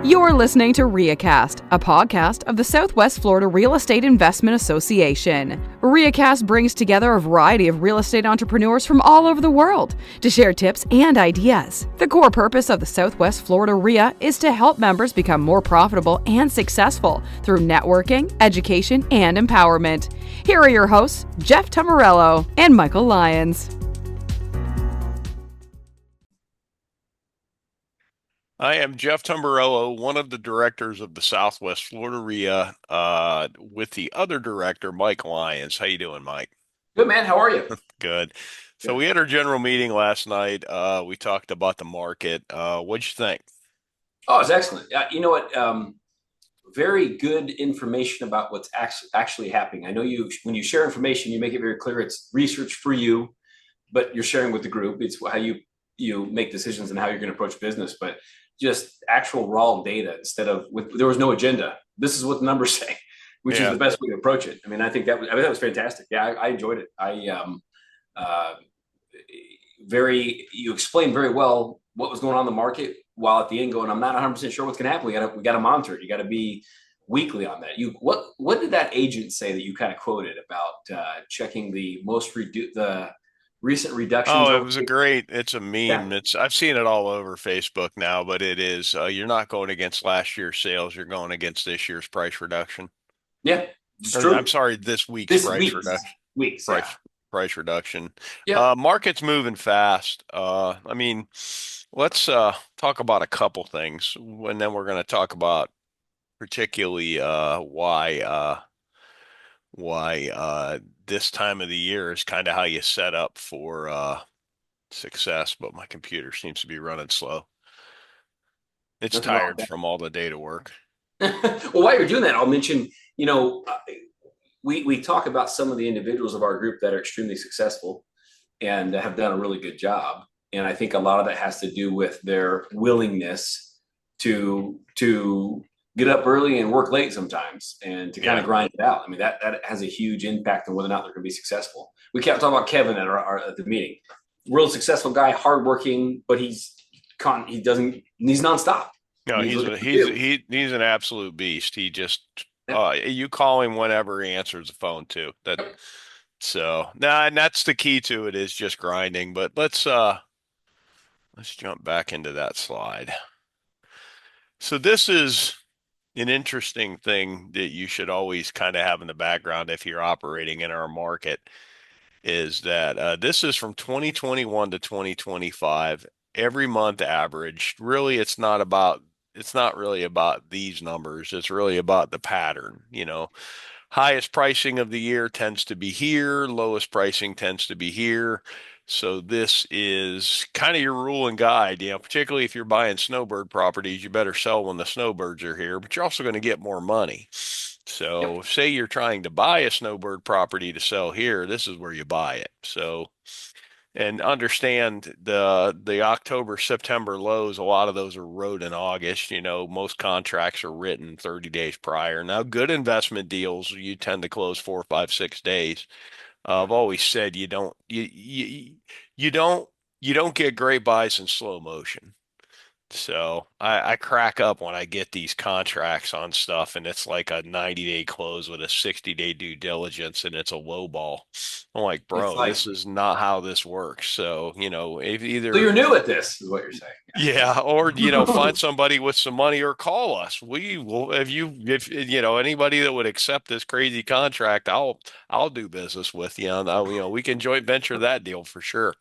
You're listening to REIAcast, a podcast of the Southwest Florida Real Estate Investment Association. REIAcast brings together a variety of real estate entrepreneurs from all over the world to share tips and ideas. The core purpose of the Southwest Florida REIA is to help members become more profitable and successful through networking, education, and empowerment. Here are your hosts, Jeff Tamarello and Michael Lyons. I am Jeff Tumbarello, one of the directors of the Southwest Florida REIA, with the other director, Mike Lyons. How you doing, Mike? Good, man. How are you? Good. So Good. we had our general meeting last night. We talked about the market. What'd you think? Oh, it's excellent. You know what? Very good information about what's actually happening. I know when you share information, you make it very clear it's research for you, but you're sharing with the group. It's how you make decisions and how you're going to approach business. But just actual raw data instead of there was no agenda. This is what the numbers say, which is the best way to approach it. I mean, I think that was fantastic. Yeah, I enjoyed it. You explained very well what was going on in the market, while at the end going, I'm not 100% sure what's going to happen. We got to monitor it. You got to be weekly on that. What did that agent say that you kind of quoted about checking the recent reductions? Oh, it's a meme. Yeah. I've seen it all over Facebook now, but it is, you're not going against last year's sales. You're going against this year's price reduction. Yeah, it's true. I'm sorry, this week's price reduction. Price reduction. Yeah. Market's moving fast. Let's talk about a couple things, and then we're going to talk about particularly why this time of the year is kind of how you set up for success. But my computer seems to be running slow. It's tired from all the data work. Well, while you're doing that, I'll mention, we talk about some of the individuals of our group that are extremely successful and have done a really good job. And I think a lot of that has to do with their willingness to get up early and work late sometimes and to kind of grind it out. I mean, that has a huge impact on whether or not they're going to be successful. We kept talking about Kevin at the meeting. Real successful guy, hardworking, but he's nonstop. No, he's an absolute beast. He just you call him whenever he answers the phone too. And that's the key to it, is just grinding. But let's jump back into that slide. So this is an interesting thing that you should always kind of have in the background if you're operating in our market, is that this is from 2021 to 2025, every month averaged. Really, it's not really about these numbers. It's really about the pattern. Highest pricing of the year tends to be here. Lowest pricing tends to be here. So this is kind of your rule and guide, particularly if you're buying snowbird properties. You better sell when the snowbirds are here, but you're also going to get more money. So say you're trying to buy a snowbird property to sell here, this is where you buy it. So, and understand the October, September lows, a lot of those are wrote in August. Most contracts are written 30 days prior. Now, good investment deals, you tend to close 4, 5, 6 days. I've always said you don't get great buys in slow motion. So I crack up when I get these contracts on stuff and it's like a 90-day close with a 60-day due diligence and it's a low ball. I'm like, bro, this is not how this works. So, if So you're new at this, is what you're saying. Yeah, or find somebody with some money or call us. We will, if anybody that would accept this crazy contract, I'll do business with you. We can joint venture that deal for sure.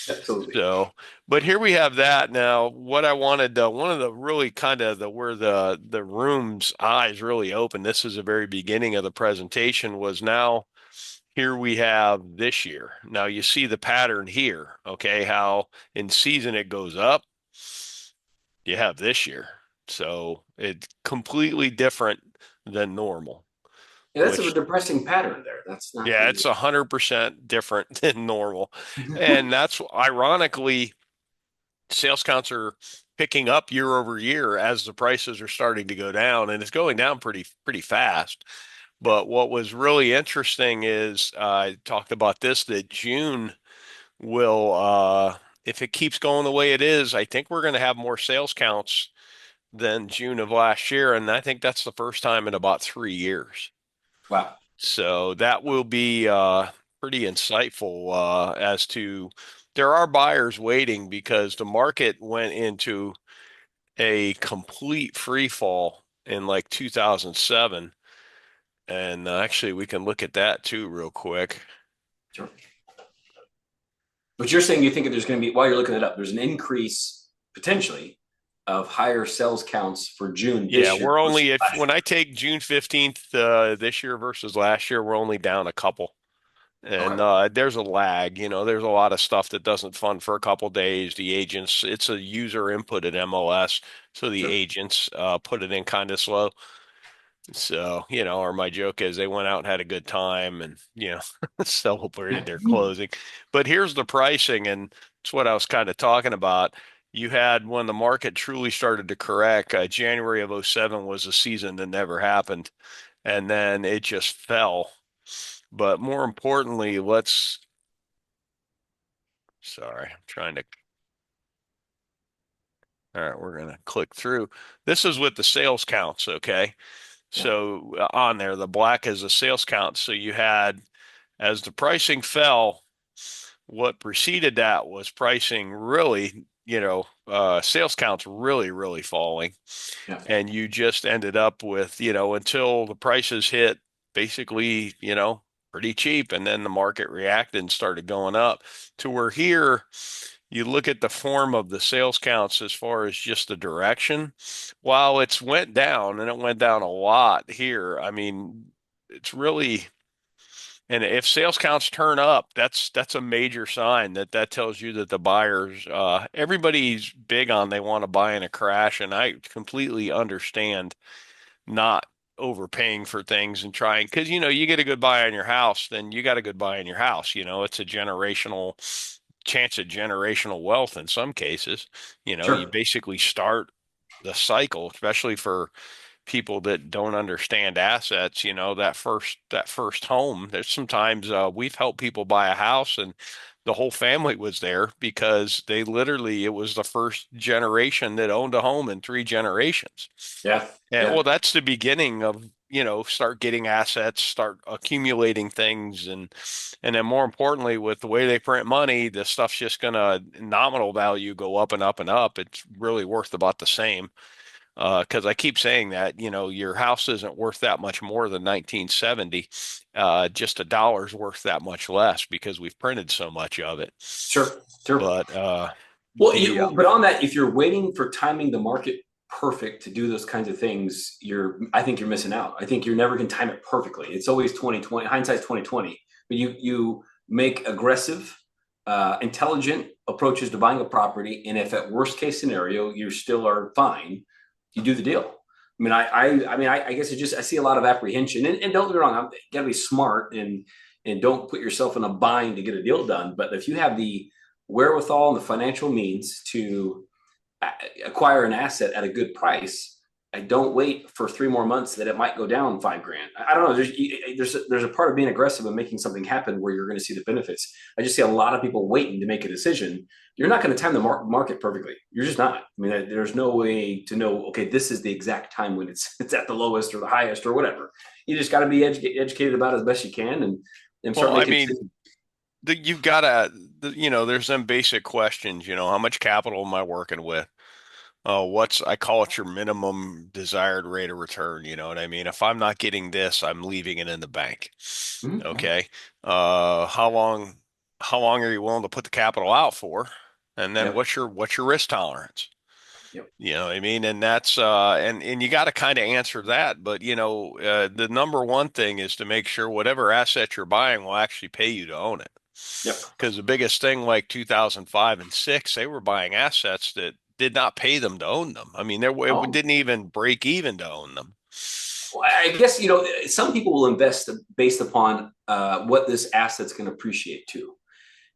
Absolutely. So, but here we have that. Now, what I wanted, one of the really kind of where the room's eyes really open. This is the very beginning of the presentation. Was now. Here we have this year. Now you see the pattern here. Okay, how in season it goes up. You have this year. So it's completely different than normal. Yeah, that's a depressing pattern there. That's not. Yeah, it's 100% different than normal. And that's ironically, sales counts are picking up year over year as the prices are starting to go down, and it's going down pretty fast. But what was really interesting is I talked about this, that June will, if it keeps going the way it is, I think we're going to have more sales counts than June of last year. And I think that's the first time in about 3 years. Wow. So that will be pretty insightful as to there are buyers waiting because the market went into a complete free fall in like 2007. And actually, we can look at that too, real quick. Sure. But you're saying you think there's going to be, while you're looking it up, there's an increase potentially of higher sales counts for June Yeah, this year we're versus only if last when year. I take June 15th this year versus last year, we're only down a couple. And Okay. there's a lag, there's a lot of stuff that doesn't fund for a couple days. The agents, it's a user input at MLS, so the Sure. agents put it in kind of slow. So, or my joke is they went out and had a good time and, celebrated their closing. But here's the pricing, and it's what I was kind of talking about. You had when the market truly started to correct, January of '07 was a season that never happened, and then it just fell. But more importantly, sorry, I'm trying to, all right, we're going to click through. This is with the sales counts, okay? Yeah. So on there, the black is a sales count. So you had, as the pricing fell, what preceded that was pricing really, sales counts really, really falling. Yeah. And you just ended up with, until the prices hit basically, pretty cheap. And then the market reacted and started going up to where here, you look at the form of the sales counts as far as just the direction. While it's went down and it went down a lot here, I mean, it's really, and if sales counts turn up, that's a major sign that tells you that the buyers, everybody's big on they want to buy in a crash, and I completely understand not overpaying for things and trying because you get a good buy on your house, then you got a good buy in your house. It's a generational chance at generational wealth in some cases. You Sure. basically start the cycle, especially for people that don't understand assets, that first home. There's sometimes we've helped people buy a house and the whole family was there because it was the first generation that owned a home in 3 generations. Yeah. And Yeah. well, that's the beginning of, start getting assets, start accumulating things, and then more importantly, with the way they print money, the stuff's just gonna nominal value go up and up and up. It's really worth about the same. Because I keep saying that, your house isn't worth that much more than 1970. Just a dollar's worth that much less because we've printed so much of it. Sure. Sure. But Well, the but on that, if you're waiting for timing the market perfect to do those kinds of things, I think you're missing out. I think you're never going to time it perfectly. It's always 2020, hindsight's 2020. But you make aggressive, intelligent approaches to buying a property, and if at worst case scenario you still are fine, you do the deal. I mean, I guess I see a lot of apprehension, and don't get me wrong, you got to be smart and don't put yourself in a bind to get a deal done. But if you have the wherewithal and the financial means to acquire an asset at a good price, I don't wait for 3 more months that it might go down $5,000. I don't know. There's a part of being aggressive and making something happen where you're going to see the benefits. I just see a lot of people waiting to make a decision. You're not going to time the market perfectly. You're just not. I mean, there's no way to know. Okay, this is the exact time when it's at the lowest or the highest or whatever. You just got to be educated about it as best you can and start well, I making mean, decisions. you've got to, there's some basic questions. How much capital am I working with? I call it your minimum desired rate of return. You know what I mean? If I'm not getting this, I'm leaving it in the bank. Mm-hmm. Okay. How long are you willing to put the capital out for? And then Yep. what's your risk tolerance? Yep. You know what I mean? And that's and you got to kind of answer that. But the number one thing is to make sure whatever asset you're buying will actually pay you to own it. Yep. Because the biggest thing, like 2005 and six, they were buying assets that did not pay them to own them. I mean, it Oh. didn't even break even to own them. Well, I guess some people will invest based upon what this asset's going to appreciate too,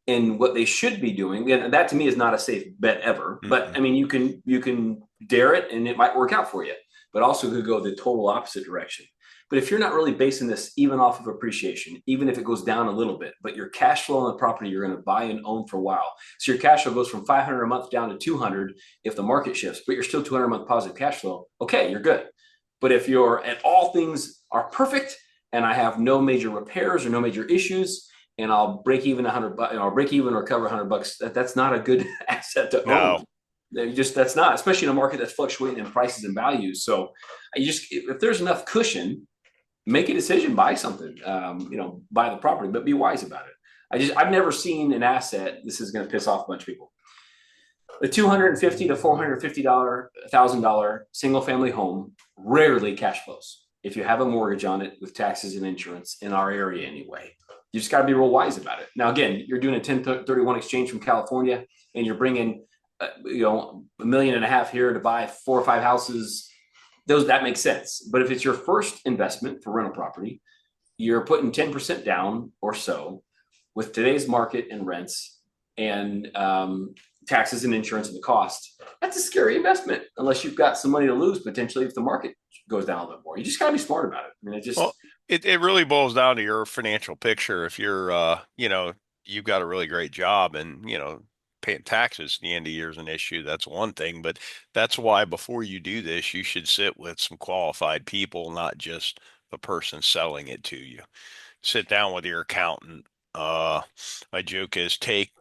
and what they should be doing. And that to me is not a safe bet ever. But Mm-mm. I mean, you can dare it, and it might work out for you. But also could go the total opposite direction. But if you're not really basing this even off of appreciation, even if it goes down a little bit, but your cash flow on the property you're going to buy and own for a while. So your cash flow goes from 500 a month down to 200 if the market shifts, but you're still 200 a month positive cash flow. Okay, you're good. But if you're and all things are perfect and I have no major repairs or no major issues, and I'll break even $100, I'll break even or cover $100. That's not a good asset to No. own. That's not, especially in a market that's fluctuating in prices and values. So if there's enough cushion, make a decision, buy something, buy the property, but be wise about it. I've never seen an asset. This is going to piss off a bunch of people. The $250 to $450,000 single family home rarely cash flows if you have a mortgage on it with taxes and insurance in our area anyway. You just got to be real wise about it. Now, again, you're doing a 1031 exchange from California and you're bringing, $1.5 million here to buy 4 or 5 houses. That makes sense. But if it's your first investment for rental property, you're putting 10% down or so with today's market and rents and taxes and insurance and the cost. That's a scary investment unless you've got some money to lose potentially if the market goes down a little more. You just got to be smart about it. I mean, It really boils down to your financial picture. If you're, you've got a really great job and, paying taxes at the end of the year is an issue. That's one thing, but that's why before you do this, you should sit with some qualified people, not just the person selling it to you. Sit down with your accountant. My joke is take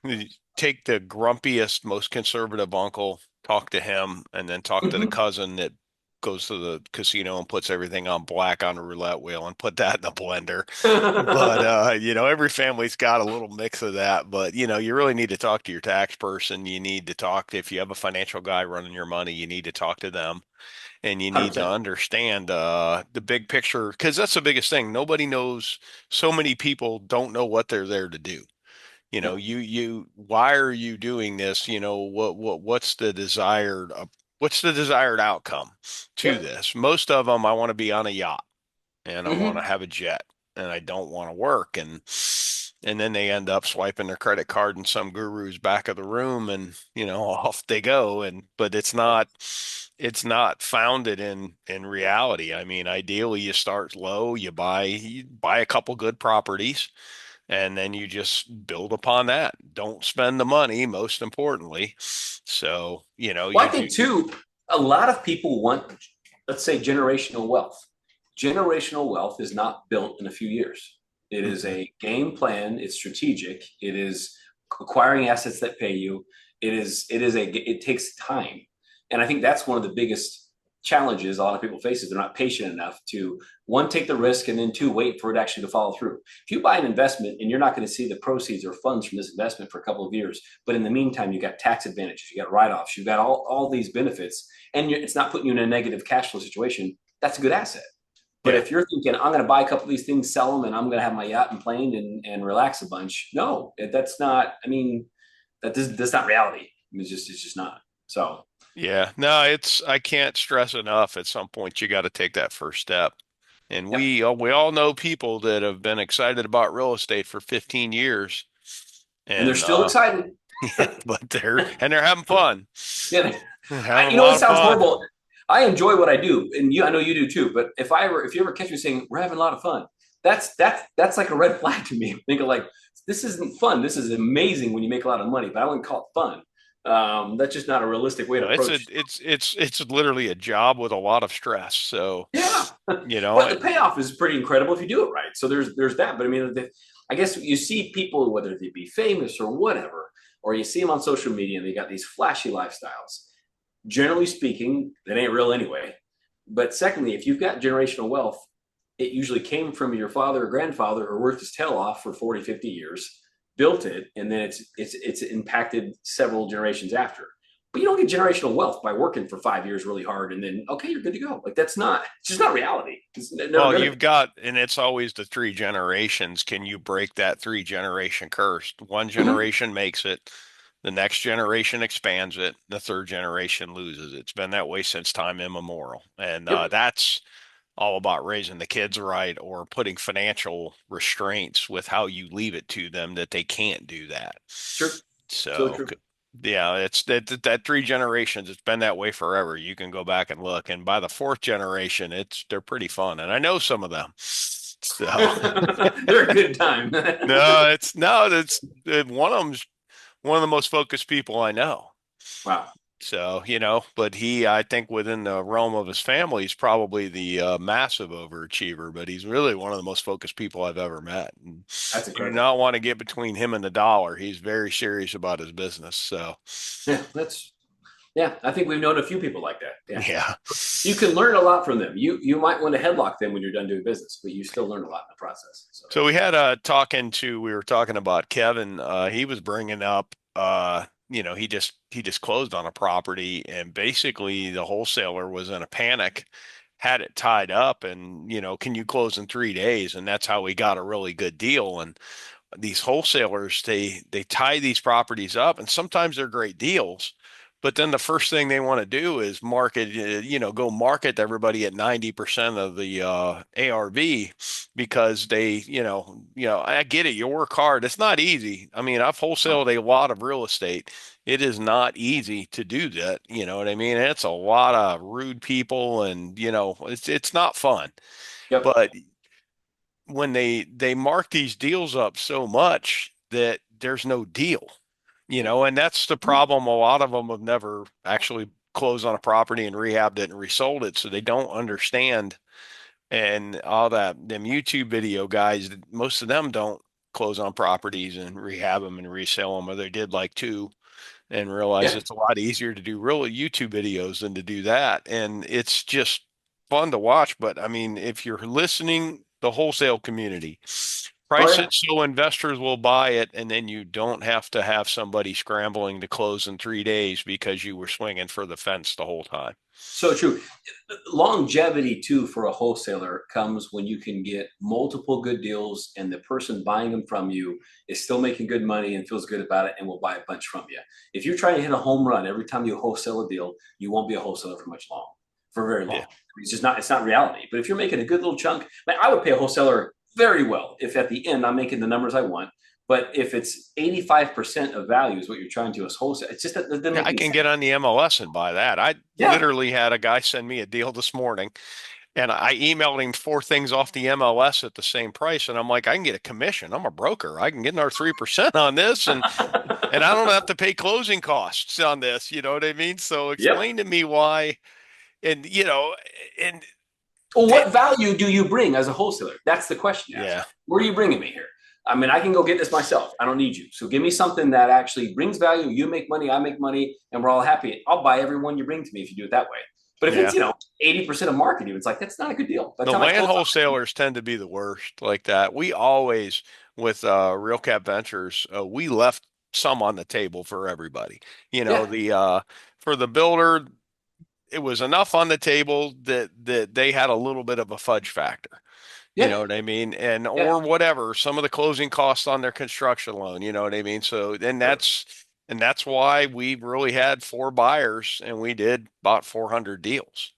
the grumpiest, most conservative uncle, talk to him, and then talk to the cousin that goes to the casino and puts everything on black on a roulette wheel and put that in the blender. But every family's got a little mix of that. But you really need to talk to your tax person. You need to talk to, if you have a financial guy running your money, you need to talk to them. And you need to 100%. understand the big picture, because that's the biggest thing. Nobody knows. So many people don't know what they're there to do. Yep. Why are you doing this? What's the desired outcome to Yep. this? Most of them, I want to be on a yacht and I want to Mm-hmm. have a jet and I don't want to work. And then they end up swiping their credit card in some guru's back of the room and, off they go. But it's not founded in reality. I mean, ideally you start low, you buy a couple good properties and then you just build upon that. Don't spend the money, most importantly. So, Well, I you think do. too, a lot of people want, let's say, generational wealth. Generational wealth is not built in a few years. It is Mm-mm. a game plan. It's strategic. It is acquiring assets that pay you. It takes time. And I think that's one of the biggest challenges a lot of people face is they're not patient enough to, one, take the risk, and then two, wait for it actually to follow through. If you buy an investment and you're not going to see the proceeds or funds from this investment for a couple of years, but in the meantime, you got tax advantages, you got write-offs, you got all these benefits, and it's not putting you in a negative cash flow situation, that's a good asset. But Yeah. if you're thinking, I'm going to buy a couple of these things, sell them, and I'm going to have my yacht and plane and relax a bunch, no, that's not, I mean, that's not reality. It's just not. So, Yeah. No, I can't stress enough. At some point, you got to take that first step. And yep. we all know people that have been excited about real estate for 15 years And they're and, still excited. but they're having fun. Yeah. They're having a It lot of sounds fun. horrible. I enjoy what I do, and I know you do too. But if you ever catch me saying we're having a lot of fun, that's like a red flag to me. Think of like, this isn't fun. This is amazing when you make a lot of money, but I wouldn't call it fun. That's just not a realistic way to No, it's a approach. it's literally a job with a lot of stress. So, Yeah, you know, but the payoff is pretty incredible if you do it right. So there's that. But I mean, I guess you see people, whether they be famous or whatever, or you see them on social media and they got these flashy lifestyles. Generally speaking, that ain't real anyway. But secondly, if you've got generational wealth, it usually came from your father or grandfather who worked his tail off for 40, 50 years, built it, and then it's impacted several generations after. But you don't get generational wealth by working for 5 years really hard and then okay, you're good to go. Like it's just not reality. It's never well, gonna you've be. got, and it's always the three generations. Can you break that three-generation curse? One Mm-hmm. generation makes it, the next generation expands it, the third generation loses it. It's been that way since time immemorial. And Yep. that's all about raising the kids right or putting financial restraints with how you leave it to them that they can't do that. Sure. So So, true. Yeah, it's that three generations. It's been that way forever. You can go back and look, and by the fourth generation, they're pretty fun, and I know some of them. So They're a good time. no, that's one of them's one of the most focused people I know. Wow. So, but I think within the realm of his family, he's probably the massive overachiever, but he's really one of the most focused people I've ever met. And That's you do incredible. not want to get between him and the dollar. He's very serious about his business. So, Yeah, yeah. I think we've known a few people like that. Yeah. yeah. You can learn a lot from them. You might want to headlock them when you're done doing business, but you still learn a lot in the process. So So we were talking about Kevin. He was bringing up, he just closed on a property, and basically the wholesaler was in a panic, had it tied up, and can you close in 3 days? And that's how we got a really good deal. And these wholesalers, they tie these properties up, and sometimes they're great deals, but then the first thing they want to do is go market to everybody at 90% of the ARV, because I get it, you work hard, it's not easy. I mean, I've wholesaled a lot of real estate. It is not easy to do that, you know what I mean? It's a lot of rude people, and it's not fun. yep. But when they mark these deals up so much that there's no deal, and that's the problem. A lot of them have never actually closed on a property and rehabbed it and resold it, so they don't understand. And all that, them YouTube video guys, most of them don't close on properties and rehab them and resell them, or they did like two and realize Yeah. it's a lot easier to do real YouTube videos than to do that. And it's just fun to watch. But I mean, if you're listening, the wholesale community, Oh price yeah. it so investors will buy it, and then you don't have to have somebody scrambling to close in 3 days because you were swinging for the fence the whole time. So true. Longevity too for a wholesaler comes when you can get multiple good deals and the person buying them from you is still making good money and feels good about it and will buy a bunch from you. If you're trying to hit a home run every time you wholesale a deal, you won't be a wholesaler for very long. Yeah. It's not reality. But if you're making a good little chunk, man, I would pay a wholesaler very well if at the end I'm making the numbers I want. But if it's 85% of value is what you're trying to as wholesale, it's just that it doesn't Yeah, make I any can sense. get on the MLS and buy that. I Yeah. literally had a guy send me a deal this morning, and I emailed him four things off the MLS at the same price. And I'm like, I can get a commission. I'm a broker. I can get another 3% on this, and I don't have to pay closing costs on this. You know what I mean? So Yep. explain to me why, and and Well, that, what value do you bring as a wholesaler? That's the question to ask. yeah, Where are you bringing me here? I mean, I can go get this myself. I don't need you. So give me something that actually brings value. You make money, I make money, and we're all happy. I'll buy every one you bring to me if you do it that way. But if it's, yeah. 80% of marketing, it's like, that's not a good deal. By the The time I land close on it, wholesalers tend to be the worst like that. We always, with Real Cap Ventures, we left some on the table for everybody. yeah, For the builder, it was enough on the table that they had a little bit of a fudge factor. You yeah, know what I mean? And yeah. or whatever, some of the closing costs on their construction loan, you know what I mean? So then Sure. that's why we really had four buyers, and we did about 400 deals.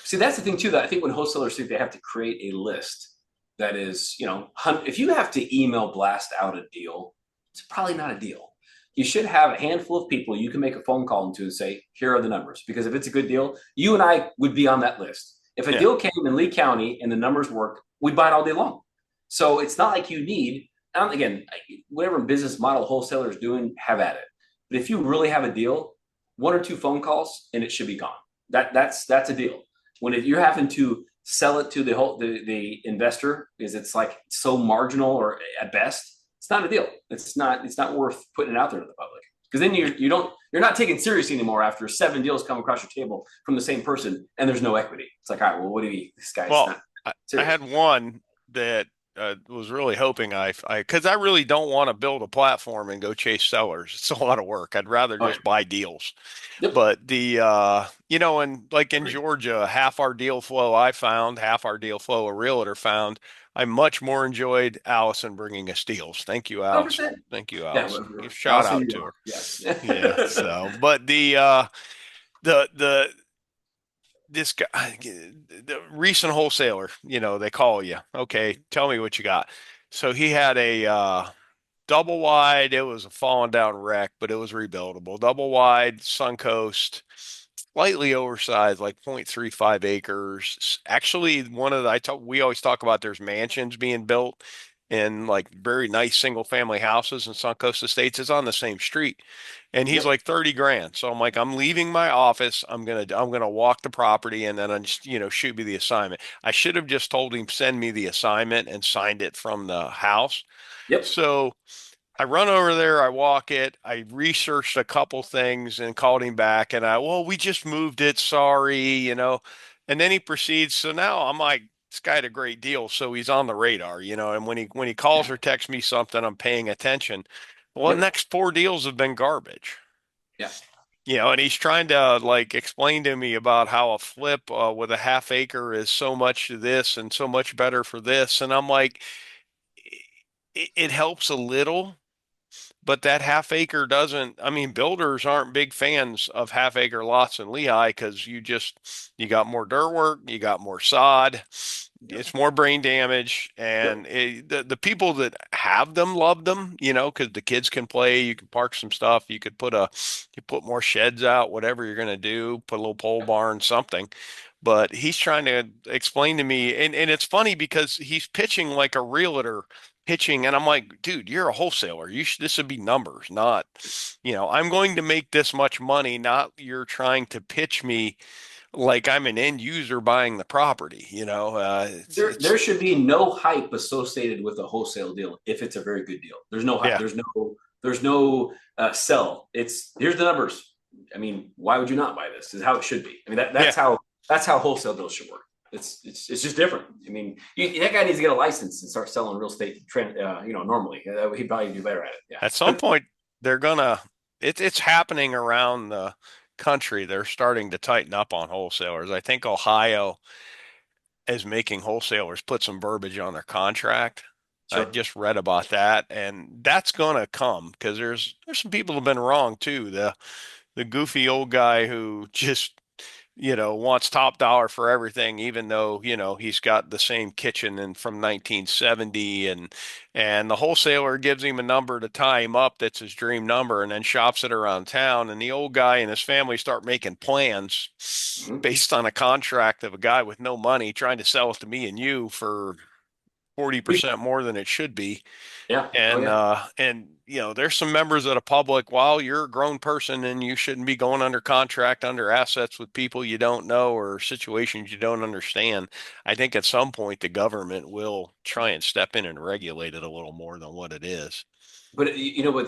See, that's the thing too, that I think when wholesalers think they have to create a list that is, if you have to email blast out a deal, it's probably not a deal. You should have a handful of people you can make a phone call into and say, here are the numbers. Because if it's a good deal, you and I would be on that list. If a Yeah. deal came in Lee County and the numbers work, we'd buy it all day long. So it's not like you need, and again, whatever business model wholesalers doing, have at it. But if you really have a deal, one or two phone calls and it should be gone. That's a deal. When you're having to sell it to the investor because it's like so marginal or at best, it's not a deal. It's not worth putting it out there to the public, because then you're not taken seriously anymore after seven deals come across your table from the same person and there's no equity. It's like, all right, well, what do you, this guy's Well, not I serious. had one that was really hoping because I really don't want to build a platform and go chase sellers. It's a lot of work. I'd rather Oh, yeah. just buy deals. Yep. But and like in Georgia, half our deal flow I found, half our deal flow a realtor found. I much more enjoyed Allison bringing us deals. Thank you, Allison. 100%. Thank you, Yeah. Allison. Give a shout Allison, out you to are. her. Yes. Yeah. So, but the this guy, the recent wholesaler, they call you. Okay, tell me what you got. So he had double wide. It was a fallen down wreck, but it was rebuildable. Double wide, Suncoast, slightly oversized, like 0.35 acres. Actually, we always talk about there's mansions being built in like very nice single family houses in Suncoast Estates. It's on the same street. And he's Yep. like 30 grand. So I'm like, I'm leaving my office. I'm gonna walk the property and then I just, shoot me the assignment. I should have just told him send me the assignment and signed it from the house. Yep. So I run over there, I walk it, I researched a couple things and called him back well, we just moved it, sorry. And then he proceeds. So now I'm like, this guy had a great deal, so he's on the radar. And when he calls Yeah. or texts me something, I'm paying attention. Well, the Yep. next four deals have been garbage. Yeah. And he's trying to like explain to me about how a flip with a half acre is so much this and so much better for this. And I'm like, it helps a little, but that half acre doesn't. I mean, builders aren't big fans of half acre lots in Lehigh because you got more dirt work, you got more sod, Yep. it's more brain damage, Yep. and the people that have them love them, because the kids can play, you can park some stuff, you put more sheds out, whatever you're gonna do, put a little pole barn, something. But he's trying to explain to me, and it's funny because he's pitching like a realtor pitching, and I'm like, dude, you're a wholesaler. This would be numbers, not, I'm going to make this much money, not you're trying to pitch me like I'm an end user buying the property. There should be no hype associated with a wholesale deal if it's a very good deal. There's no hype. Yeah, There's no sell. It's here's the numbers. I mean, why would you not buy this? Is how it should be. I mean, yeah. that's how wholesale deals should work. It's just different. I mean, that guy needs to get a license and start selling real estate. Normally he'd probably do better at it. At Yeah. some point, they're gonna. It's happening around the country. They're starting to tighten up on wholesalers. I think Ohio is making wholesalers put some verbiage on their contract. I Sure. just read about that, and that's going to come because there's some people who've been wrong too. The goofy old guy who just wants top dollar for everything, even though he's got the same kitchen and from 1970, and the wholesaler gives him a number to tie him up that's his dream number, and then shops it around town, and the old guy and his family start making plans Mhm. based on a contract of a guy with no money trying to sell it to me and you for 40% more than it should be. Yeah. Oh And yeah. there's some members of the public, while you're a grown person and you shouldn't be going under contract under assets with people you don't know or situations you don't understand. I think at some point the government will try and step in and regulate it a little more than what it is. But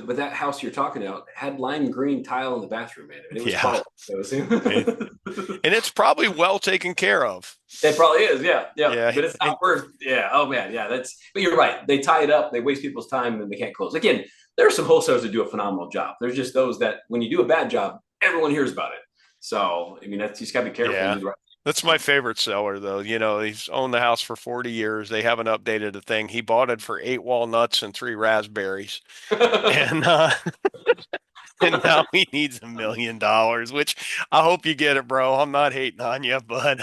but that house you're talking about had lime green tile in the bathroom, man. And it was Yeah. quality. It, and it's probably well taken care of. It probably is, yeah, yeah. Yeah. But it's not worth, yeah. Oh man, yeah. But you're right. They tie it up, they waste people's time, and they can't close. Again, there are some wholesalers that do a phenomenal job. There's just those that when you do a bad job, everyone hears about it. So I mean, you just got to be careful and Yeah. do the right. That's my favorite seller, though. He's owned the house for 40 years. They haven't updated a thing. He bought it for 8 walnuts and 3 raspberries. And and now he needs $1 million, which I hope you get it, bro. I'm not hating on you, but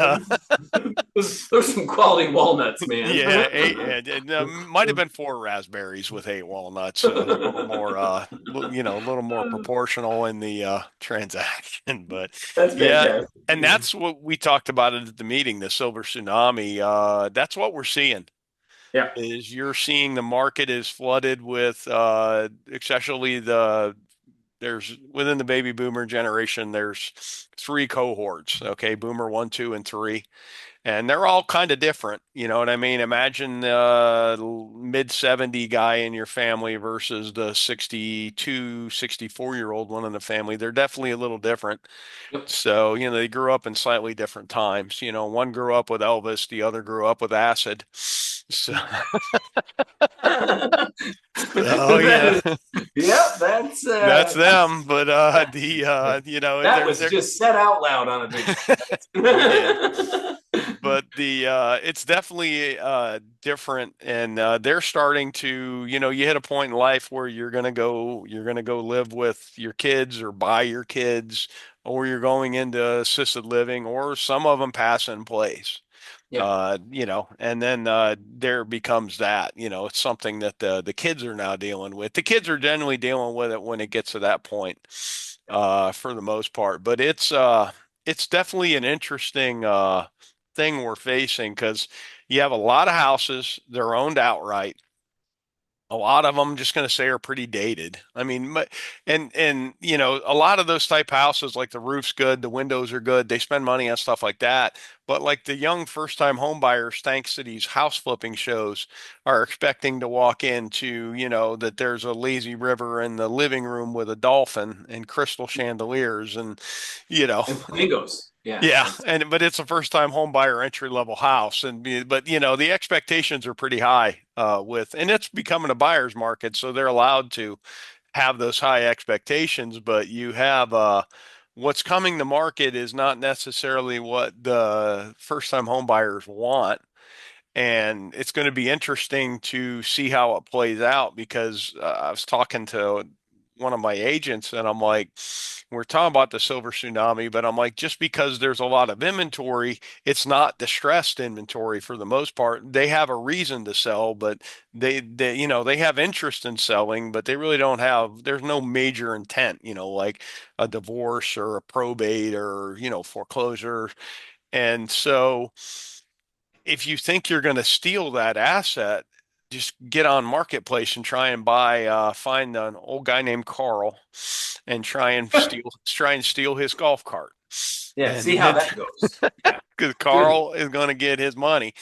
There's some quality walnuts, man. yeah, might have been 4 raspberries with 8 walnuts, so it's a little more, a little more proportional in the transaction. But That's yeah, fantastic. and that's what we talked about at the meeting, the silver tsunami. That's what we're seeing. Yeah. Is you're seeing the market is flooded with, especially there's within the baby boomer generation, there's three cohorts. Okay, boomer one, two, and three. And they're all kind of different. You know what I mean? Imagine the mid 70 guy in your family versus the 62, 64-year-old one in the family. They're definitely a little different. Yep. So, they grew up in slightly different times. One grew up with Elvis, the other grew up with acid. So, oh yeah, Yep, that's that's them. But that they're was they're just said out loud on a we did. big. But it's definitely different, and they're starting to, you hit a point in life where you're gonna go live with your kids or buy your kids, or you're going into assisted living, or some of them pass in place. Yeah. And then there becomes that, it's something that the kids are now dealing with. The kids are generally dealing with it when it gets to that point, for the most part. But it's definitely an interesting thing we're facing, because you have a lot of houses, they're owned outright. A lot of them, just going to say, are pretty dated. I mean, and a lot of those type houses, like the roof's good, the windows are good, they spend money on stuff like that. But like the young first-time home buyers, thanks to these house flipping shows, are expecting to walk into, that there's a lazy river in the living room with a dolphin and crystal chandeliers, and you know, And flamingos. Yeah. yeah, but it's a first-time home buyer entry level house, but the expectations are pretty high, and it's becoming a buyer's market, so they're allowed to have those high expectations. But you have what's coming to market is not necessarily what the first-time home buyers want. And it's going to be interesting to see how it plays out, because I was talking to one of my agents, and I'm like, we're talking about the silver tsunami, but I'm like, just because there's a lot of inventory, it's not distressed inventory for the most part. They have a reason to sell, but they have interest in selling, but they really don't have, there's no major intent, like a divorce or a probate or, foreclosure. And so if you think you're going to steal that asset, just get on Marketplace and try and find an old guy named Carl and try and steal his golf cart. Yeah. And See how that goes. Yeah. because Good. Carl is going to get his money.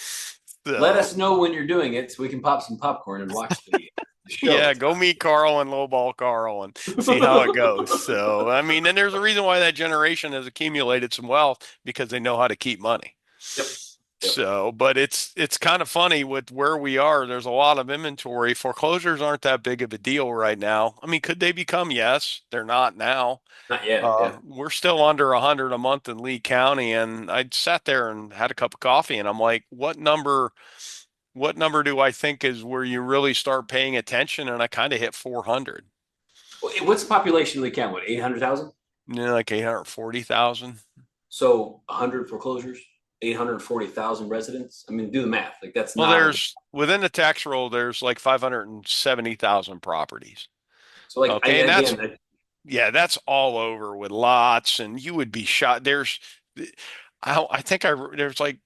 Let So us know when you're doing it so we can pop some popcorn and watch the show. yeah, go meet Carl and lowball Carl and see how it goes. So, I mean, and there's a reason why that generation has accumulated some wealth, because they know how to keep money. Yep. Yep. So, but it's kind of funny with where we are. There's a lot of inventory. Foreclosures aren't that big of a deal right now. I mean, could they become? Yes, they're not now. Not yet. Yeah. We're still under 100 a month in Lee County, and I sat there and had a cup of coffee, and I'm like, what number do I think is where you really start paying attention? And I kind of hit 400, What's the population of the county? What, 800,000? like 840,000. So 100 foreclosures, 840,000 residents. I mean, do the math. Like that's Well, not. there's within the tax roll, there's like 570,000 properties. So like Okay, and again, yeah, that's all over with lots, and you would be shot. I think there's like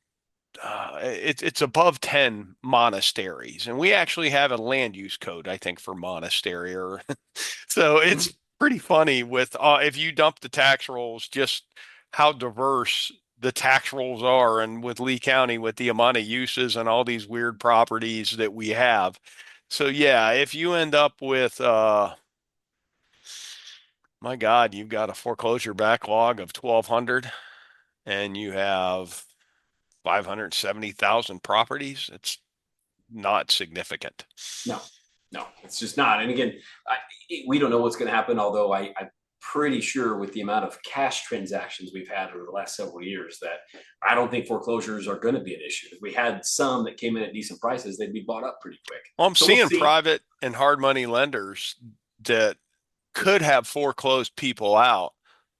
it's above 10 monasteries, and we actually have a land use code, I think, for monastery. Or so it's pretty funny with if you dump the tax rolls, just how diverse the tax rolls are, and with Lee County, with the amount of uses and all these weird properties that we have. So yeah, if you end up with my God, you've got a foreclosure backlog of 1,200, and you have 570,000 properties. It's not significant. no, no, it's just not. And again, we don't know what's going to happen. Although I'm pretty sure with the amount of cash transactions we've had over the last several years that I don't think foreclosures are going to be an issue. If we had some that came in at decent prices, they'd be bought up pretty quick. Well, I'm So we'll seeing see. private and hard money lenders that could have foreclosed people out,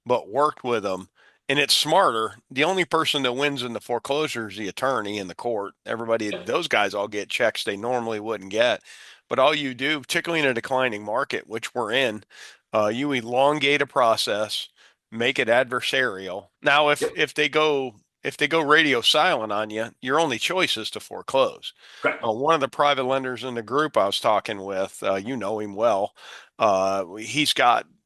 but worked with them. And it's smarter. The only person that wins in the foreclosure is the attorney in the court. Everybody, those guys all get checks they normally wouldn't get. But all you do, particularly in a declining market, which we're in, you elongate a process, make it adversarial. Now, if Yep. if they go radio silent on you, your only choice is to foreclose. Correct. One of the private lenders in the group I was talking with, you know him well.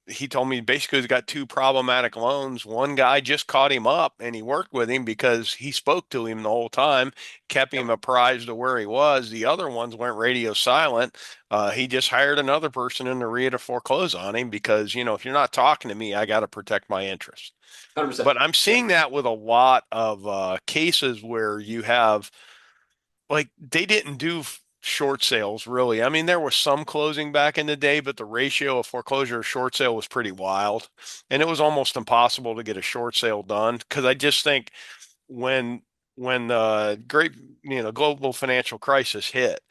He told me basically he's got two problematic loans. One guy just caught him up, and he worked with him because he spoke to him the whole time, kept him Yep. apprised of where he was. The other ones went radio silent. He just hired another person in the REIA to foreclose on him, because, if you're not talking to me, I got to protect my interest. 100%. But I'm Yeah. seeing that with a lot of cases where you have, like, they didn't do short sales really. I mean, there was some closing back in the day, but the ratio of foreclosure to short sale was pretty wild, and it was almost impossible to get a short sale done, because I just think when the great global financial crisis hit,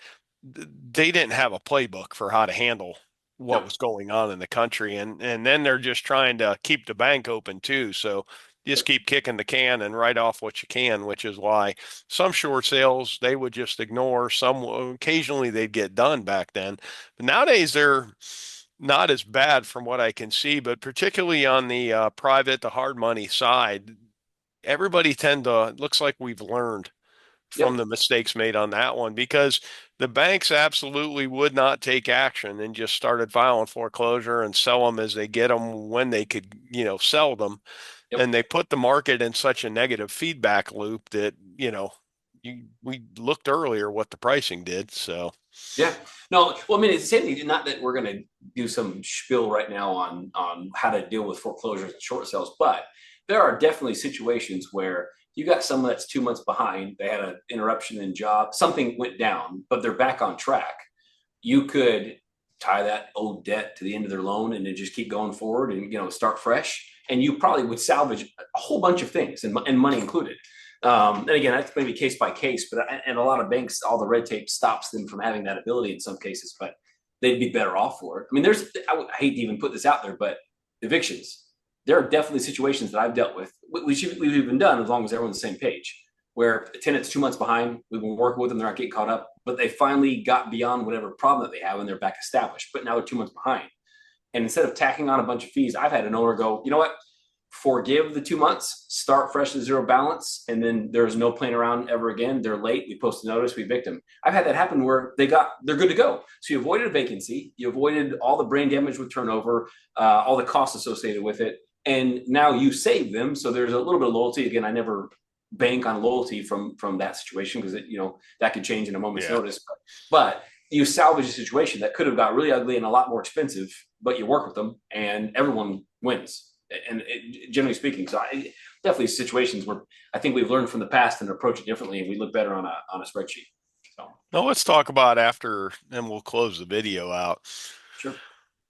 they didn't have a playbook for how to handle what was going on in the country. And then they're just trying to keep the bank open too. So just keep kicking the can and write off what you can, which is why some short sales they would just ignore. Some occasionally they'd get done back then. But nowadays they're not as bad from what I can see, but particularly on the private, the hard money side, everybody tend to, it looks like we've learned from Yep. the mistakes made on that one because the banks absolutely would not take action and just started filing foreclosure and sell them as they get them when they could, sell them. Yep. And they put the market in such a negative feedback loop that, we looked earlier what the pricing did. So, Yeah. No, well, I mean, it's the same thing. Not that we're going to do some spiel right now on how to deal with foreclosures and short sales, but there are definitely situations where you got someone that's 2 months behind. They had an interruption in job, something went down, but they're back on track. You could tie that old debt to the end of their loan and then just keep going forward and start fresh. And you probably would salvage a whole bunch of things and money included. And again, that's maybe case by case, but and a lot of banks, all the red tape stops them from having that ability in some cases, but they'd be better off for it. I mean, I hate to even put this out there, but evictions, there are definitely situations that I've dealt with, we've even done as long as everyone's on the same page, where a tenant's 2 months behind, we've been working with them, they're not getting caught up, but they finally got beyond whatever problem that they have and they're back established, but now they're 2 months behind. And instead of tacking on a bunch of fees, I've had an owner go, you know what? Forgive the 2 months, start fresh at zero balance, and then there's no playing around ever again. They're late. We post a notice, we evict them. I've had that happen where they're good to go. So you avoided a vacancy, you avoided all the brain damage with turnover, all the costs associated with it, and now you save them. So there's a little bit of loyalty. Again, I never bank on loyalty from that situation because that could change in a moment's notice. But you salvage a situation that could have got really ugly and a lot more expensive, but you work with them and everyone wins. And generally speaking, so definitely situations where I think we've learned from the past and approach it differently, and we look better on a spreadsheet. So now let's talk about after, and we'll close the video out. sure.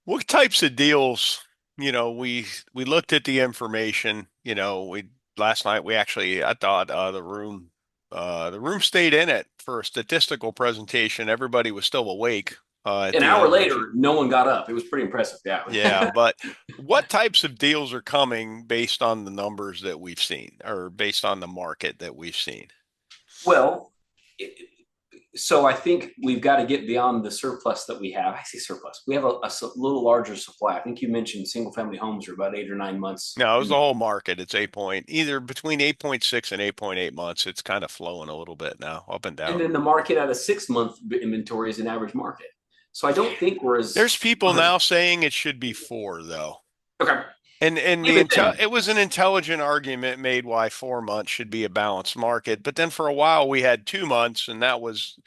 What types of deals, we looked at the information, we last night we actually I thought the room stayed in it for a statistical presentation. Everybody was still awake. An hour later, no one got up. It was pretty impressive. Yeah. Yeah, but what types of deals are coming based on the numbers that we've seen or based on the market that we've seen? Well, so I think we've got to get beyond the surplus that we have. I say surplus. We have a little larger supply. I think you mentioned single family homes are about 8 or 9 months. No, it was the whole market. It's either between 8.6 and 8.8 months. It's kind of flowing a little bit now, up and down. And then the market at a 6-month inventory is an average market. So I don't think we're as. There's people now saying it should be 4, though. Okay. And it was an intelligent argument made why 4 months should be a balanced market. But then for a while we had 2 months, and that was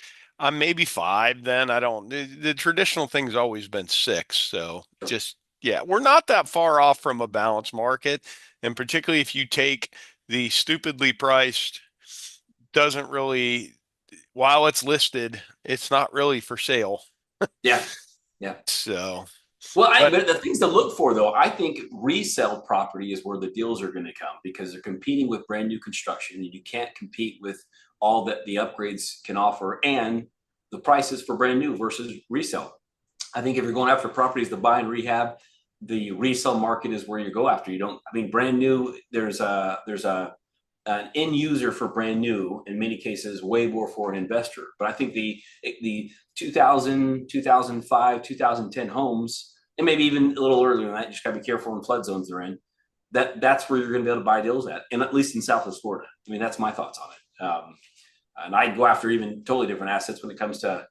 maybe 5. Then I don't. The traditional thing's always been 6. So we're not that far off from a balanced market, and particularly if you take the stupidly priced, doesn't really, while it's listed, it's not really for sale. Yeah. So, but the things to look for, though, I think resale property is where the deals are going to come because they're competing with brand new construction, and you can't compete with all that the upgrades can offer and the prices for brand new versus resale. I think if you're going after properties to buy and rehab, the resale market is where you go after. Brand new, there's an end user for brand new, in many cases, way more for an investor. But I think the 2000, 2005, 2010 homes, and maybe even a little earlier than that, you just got to be careful in flood zones they're in. That's where you're going to be able to buy deals at least in Southwest Florida. I mean, that's my thoughts on it. And I'd go after even totally different assets when it comes to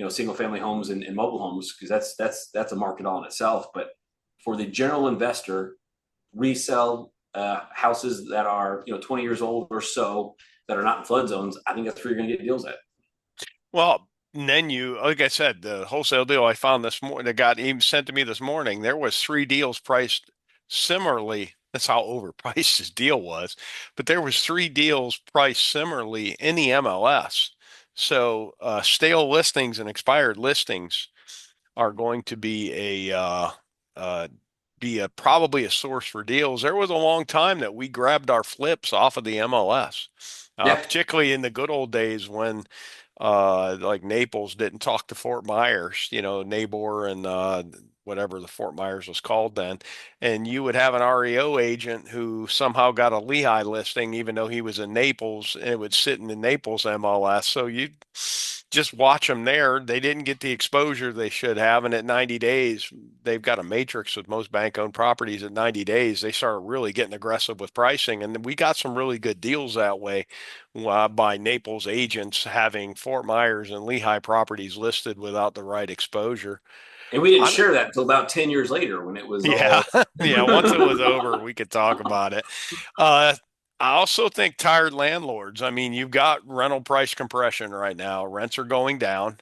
single family homes and mobile homes, because that's a market all in itself. But for the general investor, resell houses that are 20 years old or so that are not in flood zones, I think that's where you're going to get deals at. Well, and then like I said, the wholesale deal I found this morning that got even sent to me this morning, there was 3 deals priced similarly. That's how overpriced this deal was, but there was 3 deals priced similarly in the MLS. So stale listings and expired listings are going to be probably a source for deals. There was a long time that we grabbed our flips off of the MLS, particularly in the good old days when like Naples didn't talk to Fort Myers, Nabor and whatever the Fort Myers was called then. And you would have an REO agent who somehow got a Lehigh listing, even though he was in Naples, and it would sit in the Naples MLS. So you just watch them there. They didn't get the exposure they should have. And at 90 days, they've got a matrix with most bank owned properties at 90 days. They started really getting aggressive with pricing. And we got some really good deals that way by Naples agents having Fort Myers and Lehigh properties listed without the right exposure. And we didn't share that until about 10 years later when it was Yeah, all. yeah. Once it was over, we could talk about it. I also think tired landlords. I mean, you've got rental price compression right now. Rents are going down,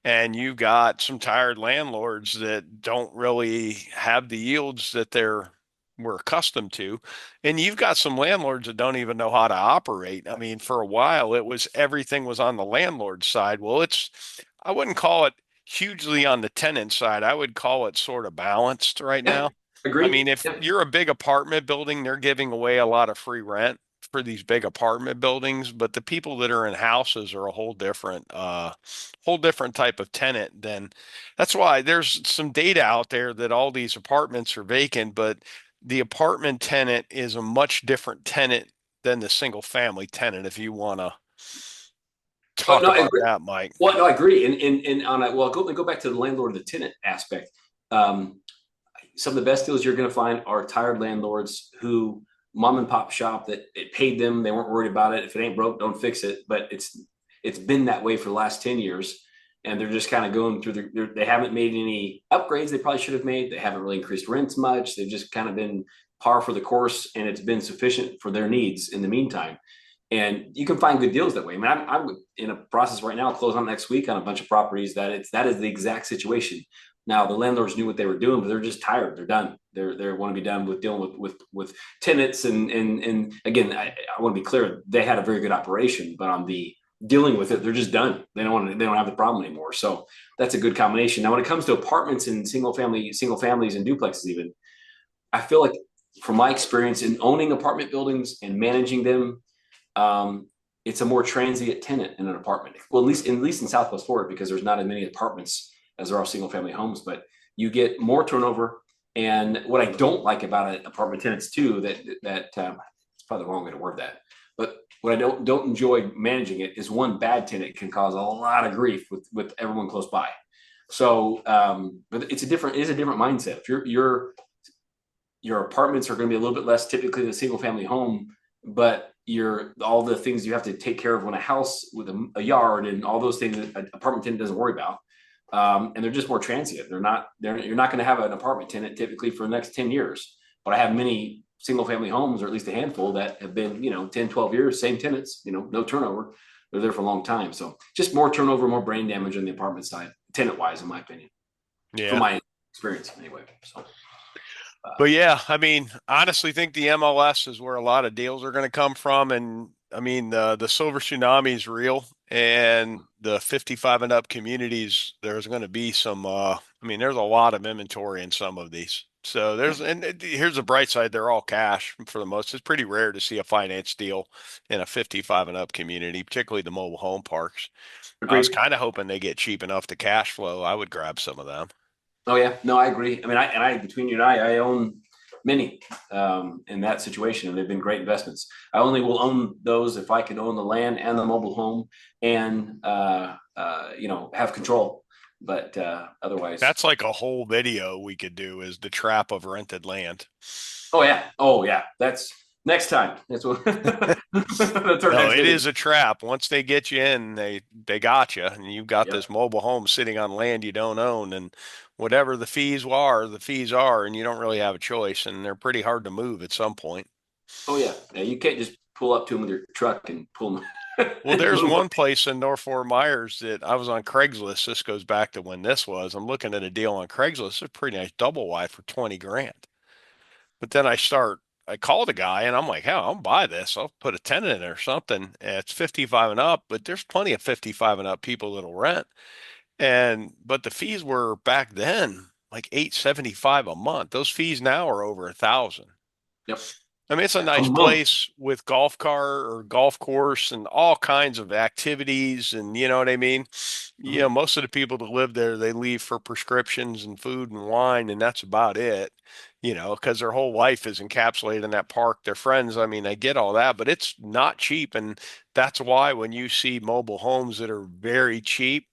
and you've got some tired landlords that don't really have the yields that we're accustomed to. And you've got some landlords that don't even know how to operate. I mean, for a while it was everything was on the landlord side. Well, I wouldn't call it hugely on the tenant side. I would call it sort of balanced right Yeah, now. I agreed. mean, if Yeah, you're a big apartment building, they're giving away a lot of free rent for these big apartment buildings, but the people that are in houses are a whole different type of tenant than that's why there's some data out there that all these apartments are vacant, but the apartment tenant is a much different tenant than the single family tenant, if you want to oh, talk no, I about agree. that, Mike. Well, no, I agree. And on a, well, go back to the landlord and the tenant aspect. Um, some of the best deals you're going to find are tired landlords who mom and pop shop that it paid them. They weren't worried about it. If it ain't broke, don't fix it. But it's been that way for the last 10 years. And they're just kind of going through they haven't made any upgrades they probably should have made. They haven't really increased rents much. They've just kind of been par for the course, and it's been sufficient for their needs in the meantime. And you can find good deals that way. I mean, I'm in a process right now, close on next week on a bunch of properties that is the exact situation. Now the landlords knew what they were doing, but they're just tired. They're done. They want to be done with dealing with tenants. And again, I want to be clear. They had a very good operation, but on the dealing with it, they're just done. They don't have the problem anymore. So that's a good combination. Now, when it comes to apartments and single families and duplexes, even I feel like from my experience in owning apartment buildings and managing them, it's a more transient tenant in an apartment. Well, at least in Southwest Florida, because there's not as many apartments as there are single family homes, but you get more turnover. And what I don't like about it, apartment tenants too, that it's probably the wrong way to word that, but what I don't enjoy managing it is one bad tenant can cause a lot of grief with everyone close by. So, but it is a different mindset. If your apartments are going to be a little bit less typically than a single family home, but all the things you have to take care of when a house with a yard and all those things that an apartment tenant doesn't worry about. And they're just more transient. You're not going to have an apartment tenant typically for the next 10 years, but I have many single family homes, or at least a handful, that have been, 10, 12 years, same tenants, no turnover. They're there for a long time. So just more turnover, more brain damage on the apartment side, tenant wise, in my opinion, from Yeah. my experience anyway. So. But yeah, I mean, honestly think the MLS is where a lot of deals are going to come from. And I mean, the silver tsunami is real, and the 55 and up communities, there's going to be some, I mean, there's a lot of inventory in some of these. So here's the bright side. They're all cash for the most. It's pretty rare to see a finance deal in a 55 and up community, particularly the mobile home parks. I was Agreed. kind of hoping they get cheap enough to cash flow. I would grab some of them. Oh yeah, no, I agree. I mean, I between you and I own many in that situation, and they've been great investments. I only will own those if I can own the land and the mobile home, and have control. But otherwise, That's like a whole video we could do is the trap of rented land. oh yeah, that's next time. That's what. That's our No, next it video. is a trap. Once they get you in, they got you, and you've got Yep. this mobile home sitting on land you don't own, and whatever the fees are, and you don't really have a choice, and they're pretty hard to move at some point. Oh yeah. Yeah. You can't just pull up to them with your truck and pull them Well, and there's move them. one place in North Fort Myers that I was on Craigslist. This goes back to when this was. I'm looking at a deal on Craigslist. It's a pretty nice double wide for 20 grand. But then I called a guy and I'm like, hell, I'll buy this. I'll put a tenant in it or something. And it's 55 and up, but there's plenty of 55 and up people that'll rent. But the fees were back then like 875 a month. Those fees now are over 1,000. Yep. I mean, it's a A nice month. place with golf cart or golf course and all kinds of activities. And you know what I mean? You know, most of the people that live there, they leave for prescriptions and food and wine, and that's about it, you know, because their whole life is encapsulated in that park. Their friends, I mean, I get all that, but it's not cheap. And that's why when you see mobile homes that are very cheap,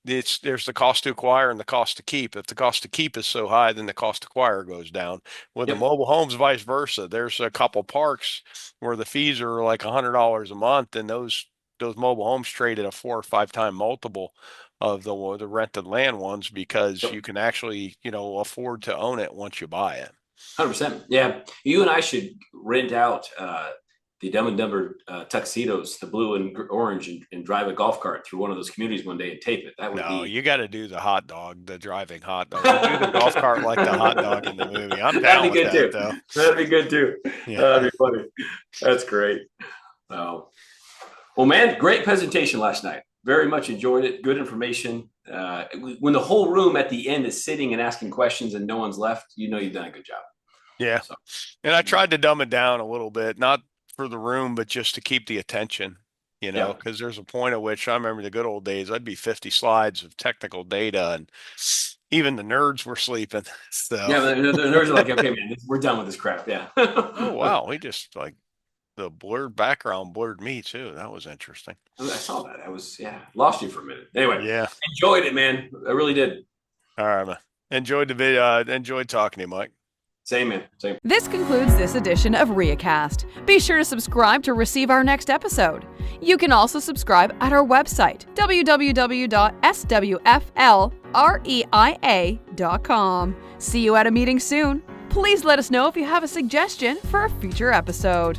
there's the cost to acquire and the cost to keep. If the cost to keep is so high, then the cost to acquire goes down. With the Yep. mobile homes, vice versa. There's a couple parks where the fees are like $100 a month, and those mobile homes trade at a 4 or 5 time multiple of the rented land ones because Yep. you can actually, you know, afford to own it once you buy it. 100%. Yeah. You and I should rent out the Dumb and Dumber tuxedos, the blue and orange, and drive a golf cart through one of those communities one day and tape it. That would No, be. you got to do the hot dog, the driving hot dog. You do the golf cart like the hot dog in the movie. I'm That'd down be with good that, too. though. That'd be good too. Yeah. That'd be funny. That's great. Well, man, great presentation last night. Very much enjoyed it. Good information. When the whole room at the end is sitting and asking questions and no one's left, you know you've done a good job. Yeah. So, And I tried to dumb it down a little bit, not for the room, but just to keep the attention, you know, Yeah. because there's a point at which I remember the good old days, I'd be 50 slides of technical data and even the nerds were sleeping. So, Yeah, the nerds are like, okay, man, we're done with this crap. Yeah. oh, wow. We just like the blurred background blurred me too. That was interesting. I saw that. Lost you for a minute. Anyway, Yeah. enjoyed it, man. I really did. All right, man. Enjoyed the video. Enjoyed talking to you, Mike. Same, man. Same. This concludes this edition of REIAcast. Be sure to subscribe to receive our next episode. You can also subscribe at our website, www.swflreia.com. See you at a meeting soon. Please let us know if you have a suggestion for a future episode.